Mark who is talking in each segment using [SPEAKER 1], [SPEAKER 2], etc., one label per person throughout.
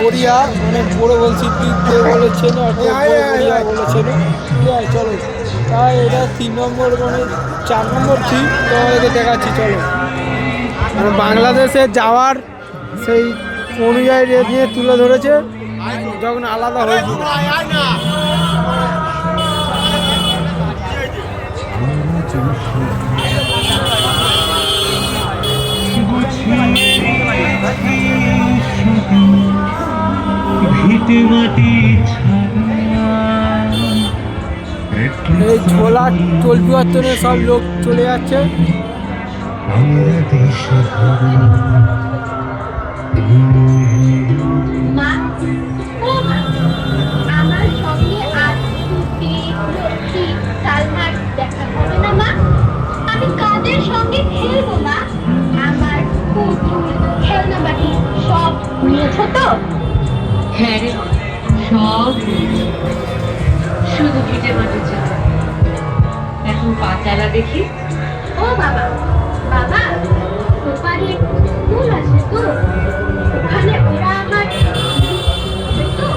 [SPEAKER 1] বড়িয়া মানে বড় বলছি বলেছেন বড়িয়া বলেছেন, ঠিক আছে চলো। তাই এটা 3 নম্বর মানে 4 নম্বর থিম তোমাদেরকে দেখাচ্ছি চলো। মানে বাংলাদেশে যাওয়ার সেই অনুযায়ী রেট নিয়ে তুলে ধরেছে যখন আলাদা হয়েছিল। এই ঝোলা চলবি অর্থনে সব লোক চলে যাচ্ছে।
[SPEAKER 2] আমি কাদের সঙ্গে খেলবো না? আমার পুতুল খেলনা বাটি সব নিয়েছো তো?
[SPEAKER 3] হ্যাঁ রে, সব শুধু ভিটে মাটি চাল। এখন পা চালা দেখি।
[SPEAKER 2] ও বাবা, বাবা ওপারে ফুল আছে তো? ওখানে ওরা আমার তো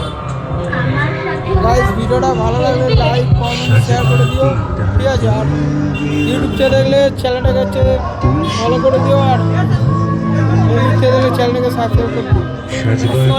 [SPEAKER 2] আমার সাথে
[SPEAKER 1] গাইস ভিডিওটা ভালো লাগলে লাইক কমেন্ট শেয়ার করে দিও, ঠিক আছে। আর ইউটিউব চ্যানেলে চ্যানেলটাকে হচ্ছে ফলো করে দিও, আর ইউটিউব চ্যানেলে চ্যানেলটাকে সাবস্ক্রাইব করে দিও।